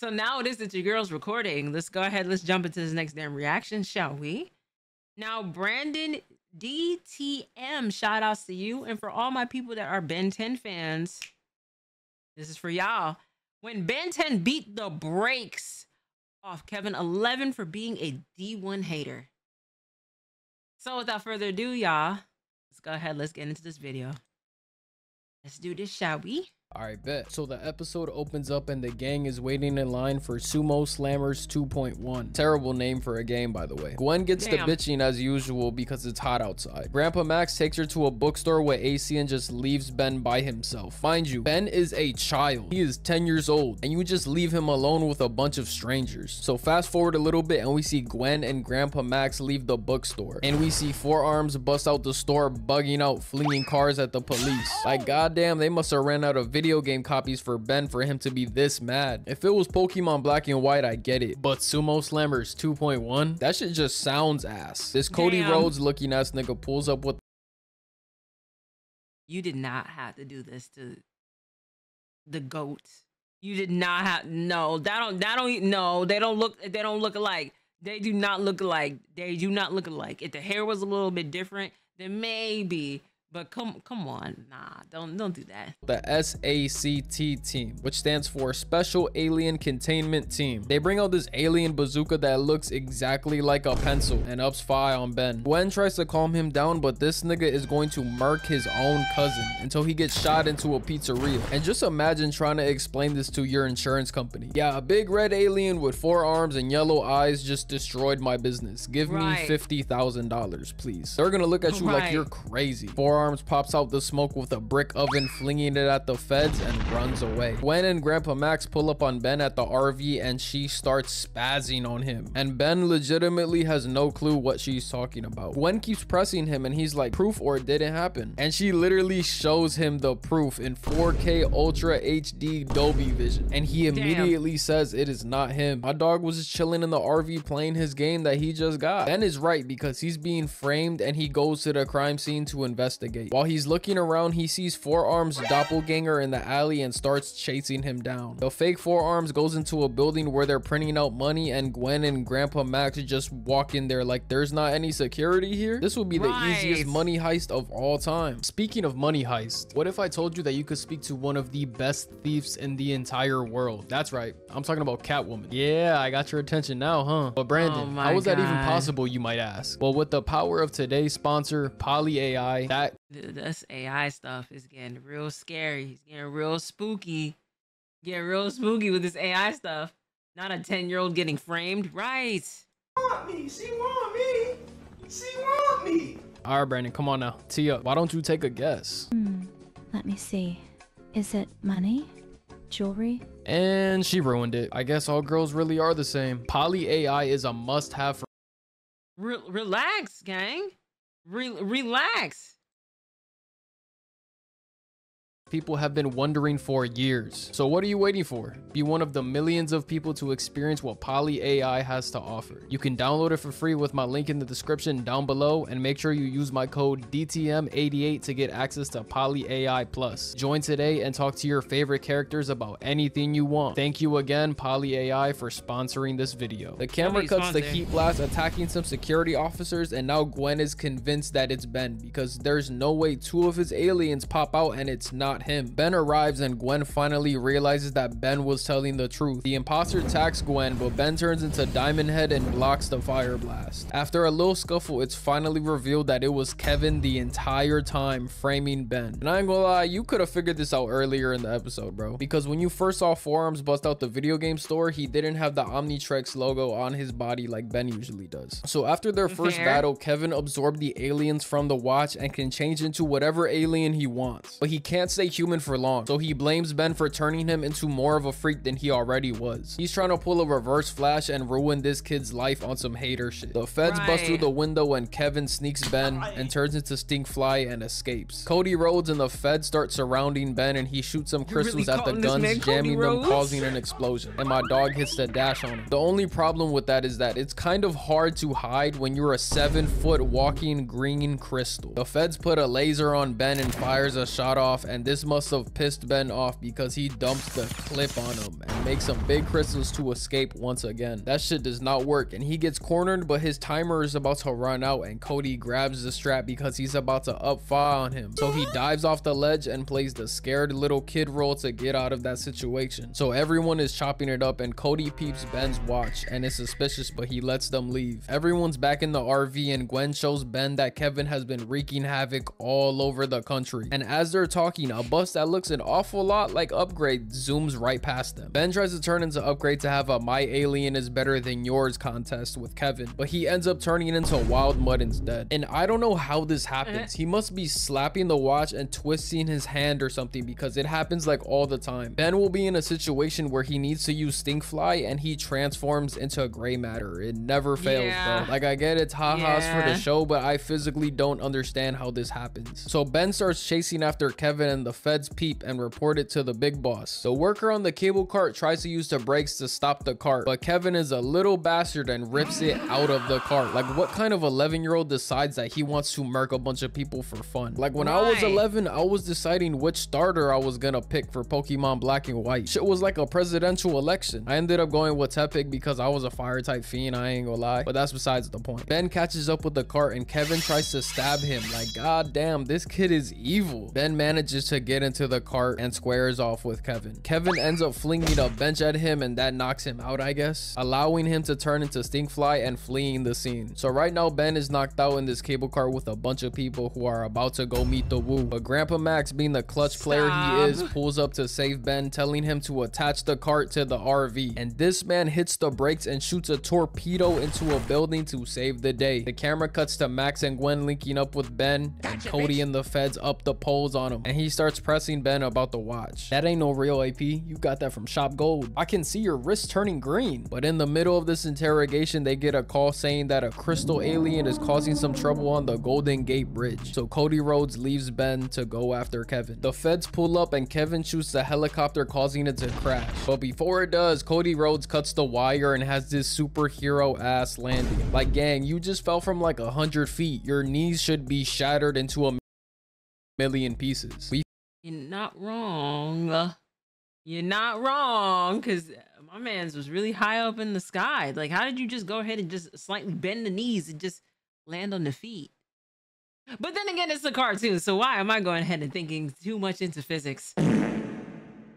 So now it is that your girl's recording. Let's go ahead. Let's jump into this next damn reaction, shall we? Now, Brandon DTM, shout outs to you. And for all my people that are Ben10 fans, this is for y'all. When Ben10 beat the brakes off Kevin11 for being a D1 hater. So without further ado, y'all, let's go ahead. Let's get into this video. Let's do this, shall we? Alright, bet. So the episode opens up and the gang is waiting in line for Sumo Slammers 2.1. Terrible name for a game, by the way. Gwen gets the bitching as usual because it's hot outside. Grandpa Max takes her to a bookstore with AC and just leaves Ben by himself. Mind you, Ben is a child. He is 10 years old and you just leave him alone with a bunch of strangers. So fast forward a little bit and we see Gwen and Grandpa Max leave the bookstore. And we see Four Arms bust out the store, bugging out, flinging cars at the police. Like, goddamn, they must have ran out of video game copies for Ben for him to be this mad. If it was Pokemon Black and White, I get it, but Sumo Slammers 2.1, that shit just sounds ass. This Cody Rhodes looking ass nigga pulls up with, you did not have to do this to the goat. You did not have, no, they don't look alike. They do not look alike. They do not look alike. If the hair was a little bit different, then maybe. But come on, nah, don't do that. The SACT team, which stands for Special Alien Containment Team. They bring out this alien bazooka that looks exactly like a pencil and ups fire on Ben. Gwen tries to calm him down, but this nigga is going to murk his own cousin until he gets shot into a pizzeria. And just imagine trying to explain this to your insurance company. Yeah, a big red alien with 4 arms and yellow eyes just destroyed my business. Give me $50,000, please. They're gonna look at you like you're crazy. 4 Arms pops out the smoke with a brick oven, flinging it at the feds and runs away. Gwen and Grandpa Max pull up on Ben at the RV and she starts spazzing on him. And Ben legitimately has no clue what she's talking about. Gwen keeps pressing him and he's like, proof or it didn't happen. And she literally shows him the proof in 4K Ultra HD Dolby Vision. And he immediately says it is not him. My dog was just chilling in the RV playing his game that he just got. Ben is right because he's being framed and he goes to the crime scene to investigate. While he's looking around, he sees 4 Arms doppelganger in the alley and starts chasing him down. The fake 4 Arms goes into a building where they're printing out money and Gwen and Grandpa Max just walk in there like there's not any security here. This would be the easiest money heist of all time. Speaking of money heist, what if I told you that you could speak to one of the best thieves in the entire world? That's right, I'm talking about Catwoman. Yeah, I got your attention now, huh? But Brandon, how was that even possible, you might ask? Well, with the power of today's sponsor, Poly AI, this AI stuff is getting real scary. He's getting real spooky. Getting real spooky with this AI stuff. Not a 10-year-old getting framed, right? Want me? She want me. She want me. All right, Brandon, come on now. Tee up. Why don't you take a guess? Let me see. Is it money? Jewelry? And she ruined it. I guess all girls really are the same. Poly AI is a must-have for. Relax, gang. Relax. People have been wondering for years. So what are you waiting for? Be one of the millions of people to experience what Poly AI has to offer. You can download it for free with my link in the description down below, and make sure you use my code DTM88 to get access to Poly AI Plus. Join today and talk to your favorite characters about anything you want. Thank you again, Poly AI, for sponsoring this video. The camera cuts the heat blast attacking some security officers, and now Gwen is convinced that it's Ben because there's no way 2 of his aliens pop out and it's not him. Ben arrives and Gwen finally realizes that Ben was telling the truth. The imposter attacks Gwen, but Ben turns into Diamond Head and blocks the fire blast. After a little scuffle, it's finally revealed that it was Kevin the entire time framing Ben. And I ain't gonna lie, you could have figured this out earlier in the episode, bro, because when you first saw 4 Arms bust out the video game store, he didn't have the Omnitrix logo on his body like Ben usually does. So after their first battle, Kevin absorbed the aliens from the watch and can change into whatever alien he wants, but he can't stay human for long, so he blames Ben for turning him into more of a freak than he already was. He's trying to pull a reverse Flash and ruin this kid's life on some hater shit. The feds bust through the window and Kevin sneaks Ben and turns into Stinkfly and escapes. Cody Rhodes and the feds start surrounding Ben and he shoots some crystals at the guns, jamming them, causing an explosion. And my dog hits the dash on him. The only problem with that is that it's kind of hard to hide when you're a 7-foot walking green crystal. The feds put a laser on Ben and fires a shot off, and this This must have pissed Ben off because he dumps the clip on him and makes some big crystals to escape once again. That shit does not work and he gets cornered, but his timer is about to run out and Cody grabs the strap because he's about to up fire on him. So he dives off the ledge and plays the scared little kid role to get out of that situation. So everyone is chopping it up and Cody peeps Ben's watch and is suspicious, but he lets them leave. Everyone's back in the RV and Gwen shows Ben that Kevin has been wreaking havoc all over the country. And as they're talking, a bus that looks an awful lot like Upgrade zooms right past them. Ben tries to turn into Upgrade to have a my alien is better than yours contest with Kevin, but he ends up turning into Wild Mud instead. And I don't know how this happens. He must be slapping the watch and twisting his hand or something because it happens like all the time. Ben will be in a situation where he needs to use Stinkfly and he transforms into gray matter. It never fails, bro. Like, I get it's ha-has for the show, but I physically don't understand how this happens. So Ben starts chasing after Kevin and the feds peep and report it to the big boss. The worker on the cable cart tries to use the brakes to stop the cart, but Kevin is a little bastard and rips it out of the cart. Like, what kind of 11-year-old decides that he wants to murk a bunch of people for fun? Like, when I was 11, I was deciding which starter I was gonna pick for Pokemon Black and White. Shit was like a presidential election. I ended up going with Tepig because I was a fire type fiend, I ain't gonna lie, but that's besides the point. Ben catches up with the cart and Kevin tries to stab him. Like, god damn, this kid is evil. Ben manages to get into the cart and squares off with Kevin. Kevin ends up flinging a bench at him and that knocks him out, I guess, allowing him to turn into Stinkfly and fleeing the scene. So right now Ben is knocked out in this cable cart with a bunch of people who are about to go meet the Woo, but Grandpa Max, being the clutch player he is, pulls up to save Ben, telling him to attach the cart to the RV, and this man hits the brakes and shoots a torpedo into a building to save the day. The camera cuts to Max and Gwen linking up with Ben, and Cody and the feds up the poles on him, and he starts pressing Ben about the watch. That ain't no real AP, you got that from Shop Gold. I can see your wrist turning green. But in the middle of this interrogation, they get a call saying that a crystal alien is causing some trouble on the Golden Gate Bridge. So Cody Rhodes leaves Ben to go after Kevin. The feds pull up and Kevin shoots the helicopter, causing it to crash. But before it does, Cody Rhodes cuts the wire and has this superhero ass landing. Like, gang, you just fell from like 100 feet. Your knees should be shattered into a million pieces. You're not wrong. You're not wrong, because my man's was really high up in the sky. Like, how did you just go ahead and just slightly bend the knees and just land on the feet? But then again, it's a cartoon, so why am I going ahead and thinking too much into physics?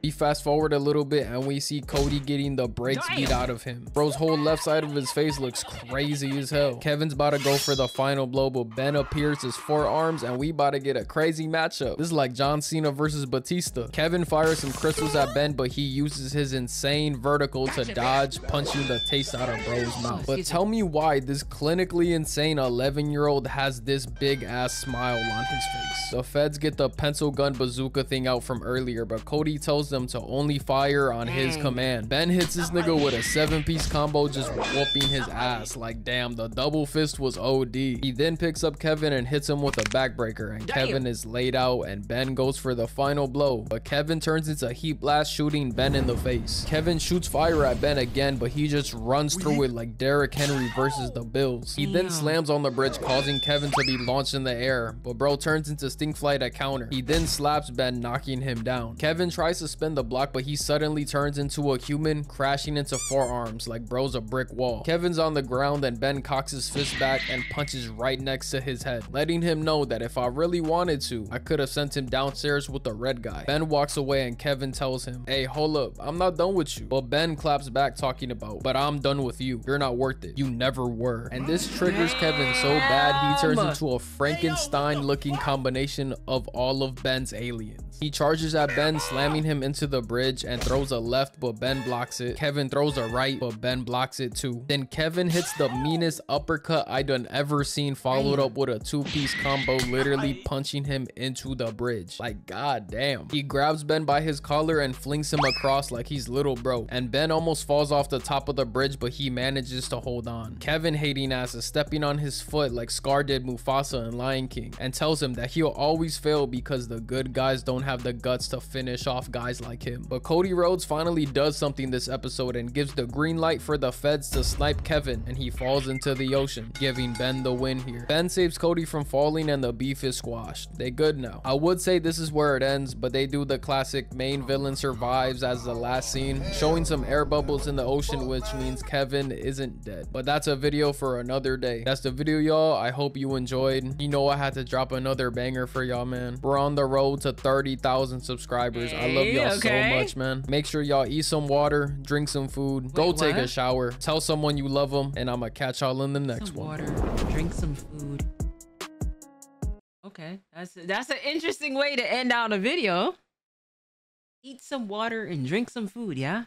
We fast forward a little bit and we see Cody getting the brakes beat out of him. Bro's whole left side of his face looks crazy as hell. Kevin's about to go for the final blow, but Ben appears his forearms and we about to get a crazy matchup. This is like John Cena versus Batista. Kevin fires some crystals at Ben, but he uses his insane vertical to dodge, punching the taste out of Bro's mouth. But tell me why this clinically insane 11-year-old has this big ass smile on his face. The feds get the pencil gun bazooka thing out from earlier, but Cody tells them to only fire on his command. Ben hits this nigga with a 7-piece combo, just whooping his ass. Like, damn, the double fist was OD. He then picks up Kevin and hits him with a backbreaker, and Kevin is laid out and Ben goes for the final blow, but Kevin turns into heat blast, shooting Ben in the face. Kevin shoots fire at Ben again, but he just runs through it like Derrick Henry versus the Bills. He then slams on the bridge, causing Kevin to be launched in the air, but bro turns into Stinkfly to counter. He then slaps Ben, knocking him down. Kevin tries to spin the block, but he suddenly turns into a human, crashing into forearms like bro's a brick wall. Kevin's on the ground and Ben cocks his fist back and punches right next to his head, letting him know that if I really wanted to, I could have sent him downstairs with the red guy. Ben walks away and Kevin tells him, hey, hold up, I'm not done with you. But Ben claps back, talking about, but I'm done with you. You're not worth it. You never were. And this triggers Kevin so bad he turns into a Frankenstein looking combination of all of Ben's aliens. He charges at Ben, slamming him into the bridge and throws a left, but Ben blocks it. Kevin throws a right, but Ben blocks it too. Then Kevin hits the meanest uppercut I done ever seen, followed up with a 2-piece combo, literally punching him into the bridge. Like, god damn. He grabs Ben by his collar and flings him across like he's little bro, and Ben almost falls off the top of the bridge, but he manages to hold on. Kevin hating ass is stepping on his foot like Scar did Mufasa in Lion King, and tells him that he'll always fail because the good guys don't have the guts to finish off guys guys like him. But Cody Rhodes finally does something this episode and gives the green light for the feds to snipe Kevin, and he falls into the ocean, giving Ben the win here. Ben saves Cody from falling and the beef is squashed. They good now. I would say this is where it ends, but they do the classic main villain survives as the last scene, showing some air bubbles in the ocean, which means Kevin isn't dead. But that's a video for another day. That's the video, y'all. I hope you enjoyed. You know I had to drop another banger for y'all, man. We're on the road to 30,000 subscribers. I love y'all so much, man. Make sure y'all eat some water, drink some food, go take a shower, tell someone you love them, and I'm gonna catch y'all in the next one. Water, drink some food. Okay, that's an interesting way to end out a video. Eat some water and drink some food, yeah.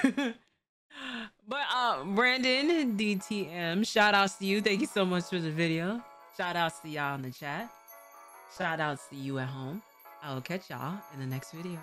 But Brandon DTM, shout outs to you. Thank you so much for the video. Shout outs to y'all in the chat. Shout outs to you at home. I will catch y'all in the next video.